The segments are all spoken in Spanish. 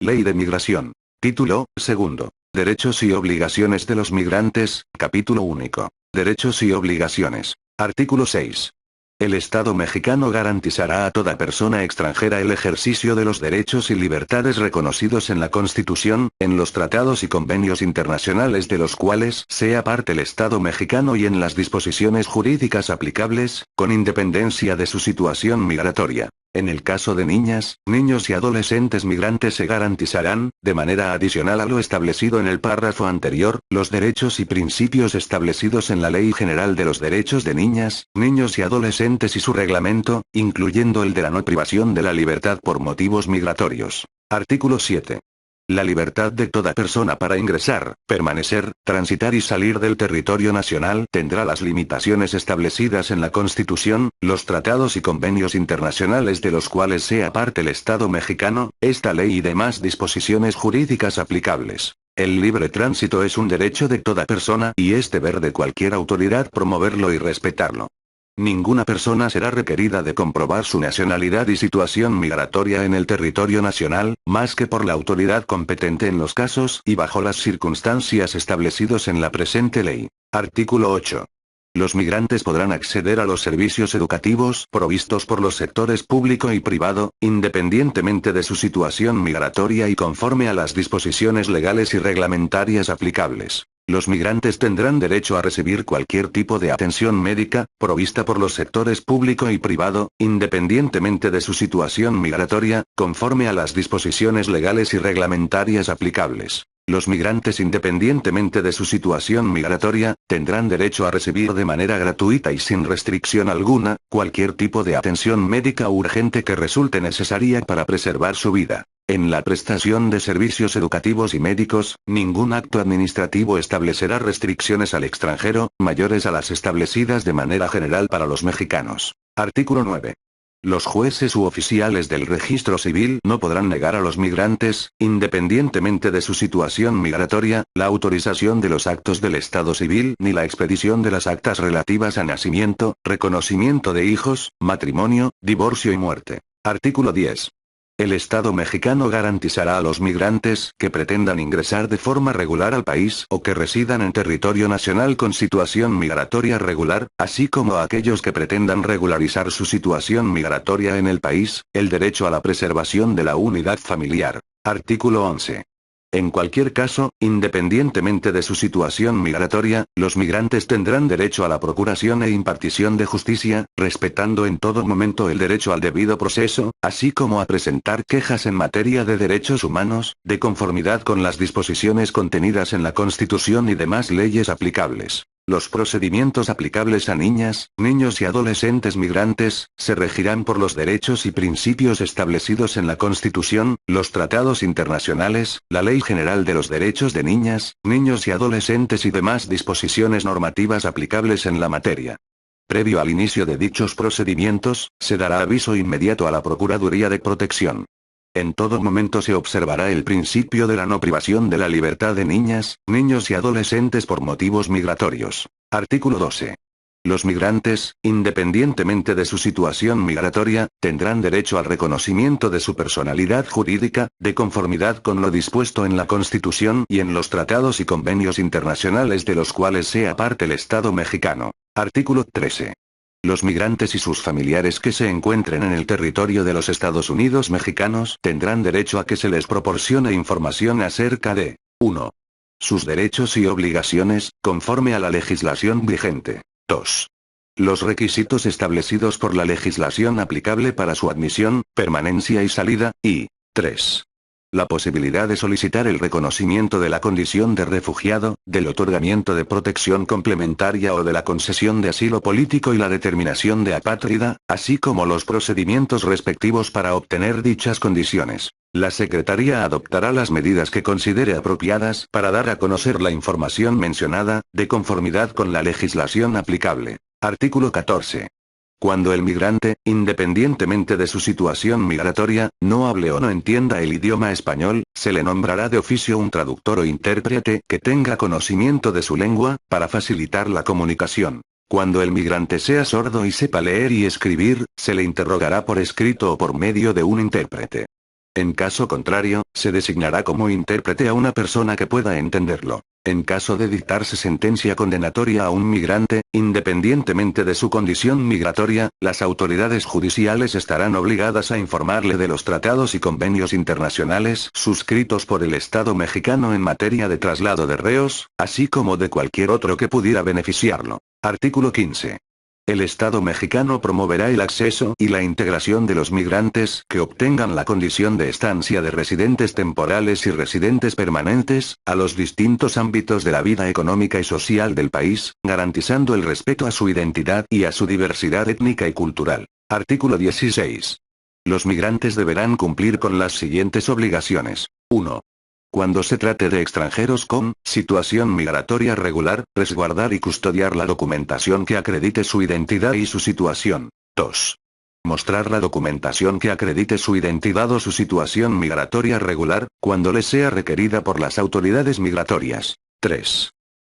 Ley de Migración. Título, segundo. Derechos y obligaciones de los migrantes, capítulo único. Derechos y obligaciones. Artículo 6. El Estado mexicano garantizará a toda persona extranjera el ejercicio de los derechos y libertades reconocidos en la Constitución, en los tratados y convenios internacionales de los cuales sea parte el Estado mexicano y en las disposiciones jurídicas aplicables, con independencia de su situación migratoria. En el caso de niñas, niños y adolescentes migrantes se garantizarán, de manera adicional a lo establecido en el párrafo anterior, los derechos y principios establecidos en la Ley General de los Derechos de Niñas, Niños y Adolescentes y su reglamento, incluyendo el de la no privación de la libertad por motivos migratorios. Artículo 7. La libertad de toda persona para ingresar, permanecer, transitar y salir del territorio nacional tendrá las limitaciones establecidas en la Constitución, los tratados y convenios internacionales de los cuales sea parte el Estado mexicano, esta ley y demás disposiciones jurídicas aplicables. El libre tránsito es un derecho de toda persona y es deber de cualquier autoridad promoverlo y respetarlo. Ninguna persona será requerida de comprobar su nacionalidad y situación migratoria en el territorio nacional, más que por la autoridad competente en los casos y bajo las circunstancias establecidos en la presente ley. Artículo 8. Los migrantes podrán acceder a los servicios educativos provistos por los sectores público y privado, independientemente de su situación migratoria y conforme a las disposiciones legales y reglamentarias aplicables. Los migrantes tendrán derecho a recibir cualquier tipo de atención médica, provista por los sectores público y privado, independientemente de su situación migratoria, conforme a las disposiciones legales y reglamentarias aplicables. Los migrantes independientemente de su situación migratoria, tendrán derecho a recibir de manera gratuita y sin restricción alguna, cualquier tipo de atención médica urgente que resulte necesaria para preservar su vida. En la prestación de servicios educativos y médicos, ningún acto administrativo establecerá restricciones al extranjero, mayores a las establecidas de manera general para los mexicanos. Artículo 9. Los jueces u oficiales del registro civil no podrán negar a los migrantes, independientemente de su situación migratoria, la autorización de los actos del Estado civil ni la expedición de las actas relativas a nacimiento, reconocimiento de hijos, matrimonio, divorcio y muerte. Artículo 10. El Estado mexicano garantizará a los migrantes que pretendan ingresar de forma regular al país o que residan en territorio nacional con situación migratoria regular, así como a aquellos que pretendan regularizar su situación migratoria en el país, el derecho a la preservación de la unidad familiar. Artículo 11. En cualquier caso, independientemente de su situación migratoria, los migrantes tendrán derecho a la procuración e impartición de justicia, respetando en todo momento el derecho al debido proceso, así como a presentar quejas en materia de derechos humanos, de conformidad con las disposiciones contenidas en la Constitución y demás leyes aplicables. Los procedimientos aplicables a niñas, niños y adolescentes migrantes, se regirán por los derechos y principios establecidos en la Constitución, los tratados internacionales, la Ley General de los Derechos de Niñas, Niños y Adolescentes y demás disposiciones normativas aplicables en la materia. Previo al inicio de dichos procedimientos, se dará aviso inmediato a la Procuraduría de Protección. En todo momento se observará el principio de la no privación de la libertad de niñas, niños y adolescentes por motivos migratorios. Artículo 12. Los migrantes, independientemente de su situación migratoria, tendrán derecho al reconocimiento de su personalidad jurídica, de conformidad con lo dispuesto en la Constitución y en los tratados y convenios internacionales de los cuales sea parte el Estado mexicano. Artículo 13. Los migrantes y sus familiares que se encuentren en el territorio de los Estados Unidos mexicanos tendrán derecho a que se les proporcione información acerca de 1. Sus derechos y obligaciones, conforme a la legislación vigente. 2. Los requisitos establecidos por la legislación aplicable para su admisión, permanencia y salida, y 3. La posibilidad de solicitar el reconocimiento de la condición de refugiado, del otorgamiento de protección complementaria o de la concesión de asilo político y la determinación de apátrida, así como los procedimientos respectivos para obtener dichas condiciones. La Secretaría adoptará las medidas que considere apropiadas para dar a conocer la información mencionada, de conformidad con la legislación aplicable. Artículo 14. Cuando el migrante, independientemente de su situación migratoria, no hable o no entienda el idioma español, se le nombrará de oficio un traductor o intérprete que tenga conocimiento de su lengua, para facilitar la comunicación. Cuando el migrante sea sordo y sepa leer y escribir, se le interrogará por escrito o por medio de un intérprete. En caso contrario, se designará como intérprete a una persona que pueda entenderlo. En caso de dictarse sentencia condenatoria a un migrante, independientemente de su condición migratoria, las autoridades judiciales estarán obligadas a informarle de los tratados y convenios internacionales suscritos por el Estado mexicano en materia de traslado de reos, así como de cualquier otro que pudiera beneficiarlo. Artículo 15. El Estado mexicano promoverá el acceso y la integración de los migrantes que obtengan la condición de estancia de residentes temporales y residentes permanentes, a los distintos ámbitos de la vida económica y social del país, garantizando el respeto a su identidad y a su diversidad étnica y cultural. Artículo 16. Los migrantes deberán cumplir con las siguientes obligaciones. 1. Cuando se trate de extranjeros con situación migratoria regular, resguardar y custodiar la documentación que acredite su identidad y su situación. 2. Mostrar la documentación que acredite su identidad o su situación migratoria regular, cuando les sea requerida por las autoridades migratorias. 3.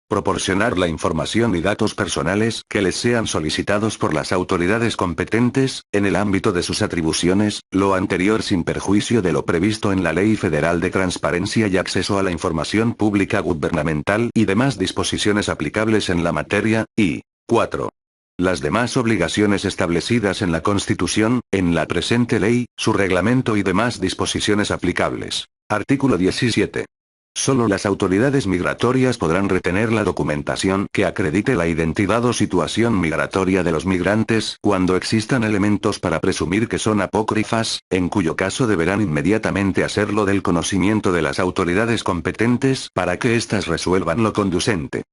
Proporcionar la información y datos personales que les sean solicitados por las autoridades competentes, en el ámbito de sus atribuciones, lo anterior sin perjuicio de lo previsto en la Ley Federal de Transparencia y Acceso a la Información Pública Gubernamental y demás disposiciones aplicables en la materia, y 4. Las demás obligaciones establecidas en la Constitución, en la presente ley, su reglamento y demás disposiciones aplicables. Artículo 17. Solo las autoridades migratorias podrán retener la documentación que acredite la identidad o situación migratoria de los migrantes cuando existan elementos para presumir que son apócrifas, en cuyo caso deberán inmediatamente hacerlo del conocimiento de las autoridades competentes para que éstas resuelvan lo conducente.